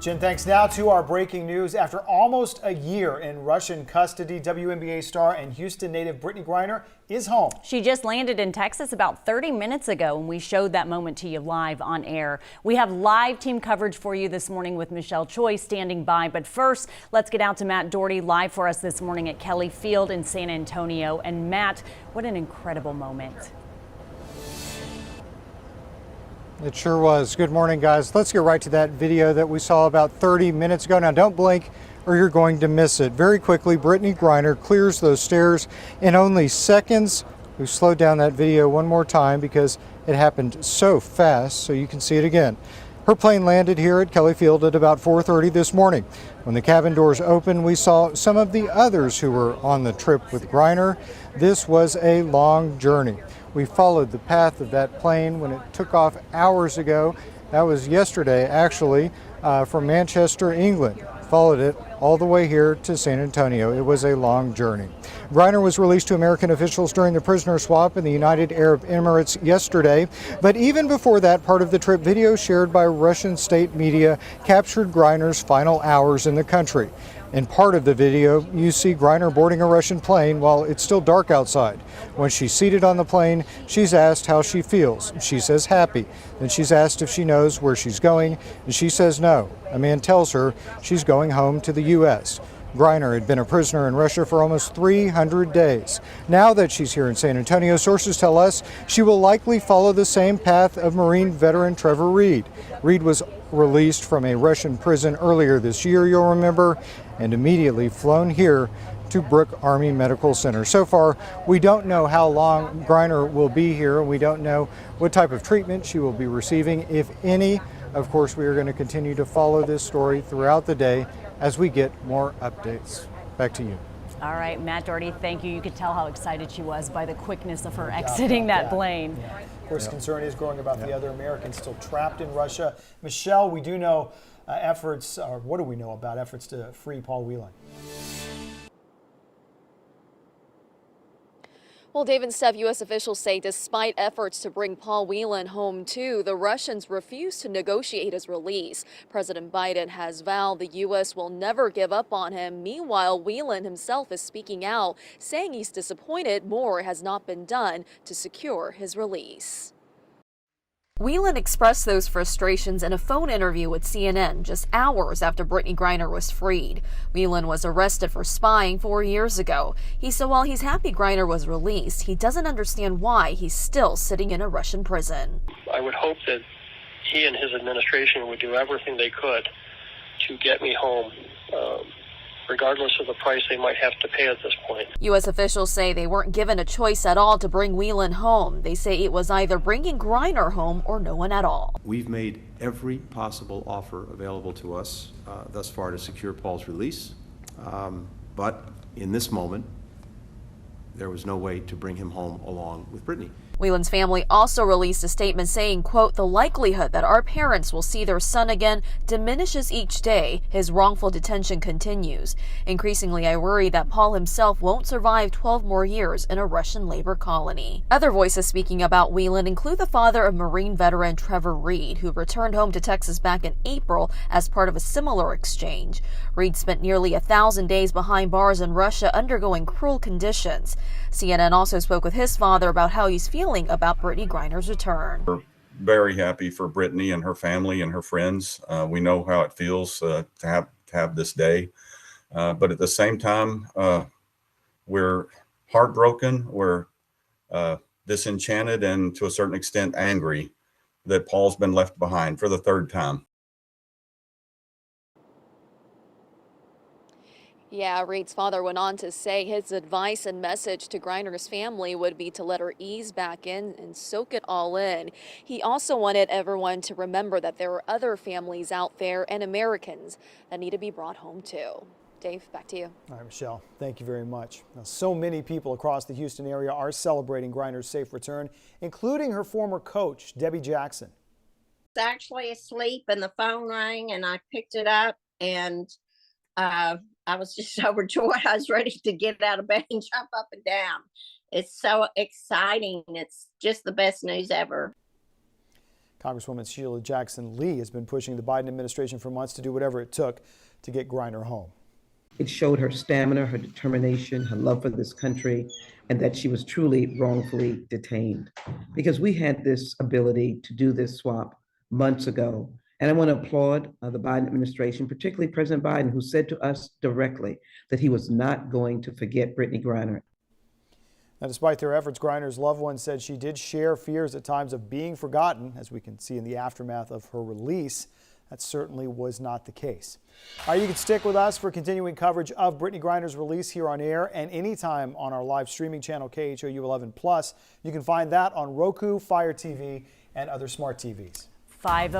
Jen, thanks. Now to our breaking news. After almost a year in Russian custody, WNBA star and Houston native Brittney Griner is home. She just landed in Texas about 30 minutes ago, and we showed that moment to you live on air. We have live team coverage for you this morning with Michelle Choi standing by. But first, let's get out to Matt Doherty live for us this morning at Kelly Field in San Antonio. And Matt, what an incredible moment. It sure was. Good morning, guys. Let's get right to that video that we saw about 30 minutes ago. Now, don't blink or you're going to miss it. Very quickly, Brittney Griner clears those stairs in only seconds. We slowed down that video one more time because it happened so fast, so you can see it again. Her plane landed here at Kelly Field at about 4:30 this morning. When the cabin doors opened, we saw some of the others who were on the trip with Griner. This was a long journey. We followed the path of that plane when it took off hours ago. That was yesterday, actually, from Manchester, England. Followed it all the way here to San Antonio. It was a long journey. Griner was released to American officials during the prisoner swap in the United Arab Emirates yesterday. But even before that, part of the trip video shared by Russian state media captured Griner's final hours in the country. In part of the video, you see Griner boarding a Russian plane while it's still dark outside. When she's seated on the plane, she's asked how she feels. She says happy. Then she's asked if she knows where she's going, and she says no. A man tells her she's going home to the U.S. Griner had been a prisoner in Russia for almost 300 days. Now that she's here in San Antonio, sources tell us she will likely follow the same path of Marine veteran Trevor Reed. Reed was released from a Russian prison earlier this year, you'll remember, and immediately flown here to Brooke Army Medical Center. So far, we don't know how long Griner will be here, and we don't know what type of treatment she will be receiving, if any. Of course, we are going to continue to follow this story throughout the day as we get more updates. Back to you. All right, Matt Doherty, thank you. You could tell how excited she was by the quickness of her exiting that plane. Yeah. Of course, concern is growing about the other Americans still trapped in Russia. Michelle, we do know efforts, or what do we know about efforts to free Paul Whelan? Well, Dave and Steph, U.S. officials say despite efforts to bring Paul Whelan home too, the Russians refuse to negotiate his release. President Biden has vowed the U.S. will never give up on him. Meanwhile, Whelan himself is speaking out, saying he's disappointed more has not been done to secure his release. Whelan expressed those frustrations in a phone interview with CNN just hours after Brittney Griner was freed. Whelan was arrested for spying 4 years ago. He said while he's happy Griner was released, he doesn't understand why he's still sitting in a Russian prison. I would hope that he and his administration would do everything they could to get me home, regardless of the price they might have to pay at this point. U.S. officials say they weren't given a choice at all to bring Whelan home. They say it was either bringing Griner home or no one at all. We've made every possible offer available to us thus far to secure Paul's release, but in this moment, there was no way to bring him home along with Brittney. Whelan's family also released a statement saying, quote, the likelihood that our parents will see their son again diminishes each day. His wrongful detention continues. Increasingly, I worry that Paul himself won't survive 12 more years in a Russian labor colony. Other voices speaking about Whelan include the father of Marine veteran Trevor Reed, who returned home to Texas back in April as part of a similar exchange. Reed spent nearly 1,000 days behind bars in Russia undergoing cruel conditions. CNN also spoke with his father about how he's feeling about Brittney Griner's return. We're very happy for Brittney and her family and her friends. We know how it feels to have this day, but at the same time, we're heartbroken, we're disenchanted, and to a certain extent angry that Paul's been left behind for the third time. Yeah, Reed's father went on to say his advice and message to Griner's family would be to let her ease back in and soak it all in. He also wanted everyone to remember that there are other families out there and Americans that need to be brought home too. Dave, back to you. All right, Michelle, thank you very much. Now, so many people across the Houston area are celebrating Griner's safe return, including her former coach, Debbie Jackson. I was actually asleep and the phone rang and I picked it up and I was just so overjoyed. I was ready to get out of bed and jump up and down. It's so exciting. It's just the best news ever. Congresswoman Sheila Jackson Lee has been pushing the Biden administration for months to do whatever it took to get Griner home. It showed her stamina, her determination, her love for this country, and that she was truly wrongfully detained. Because we had this ability to do this swap months ago. And I want to applaud the Biden administration, particularly President Biden, who said to us directly that he was not going to forget Brittney Griner. Now, despite their efforts, Griner's loved one said she did share fears at times of being forgotten, as we can see in the aftermath of her release. That certainly was not the case. All right, you can stick with us for continuing coverage of Brittney Griner's release here on air and anytime on our live streaming channel, KHOU 11+. You can find that on Roku, Fire TV, and other smart TVs. 5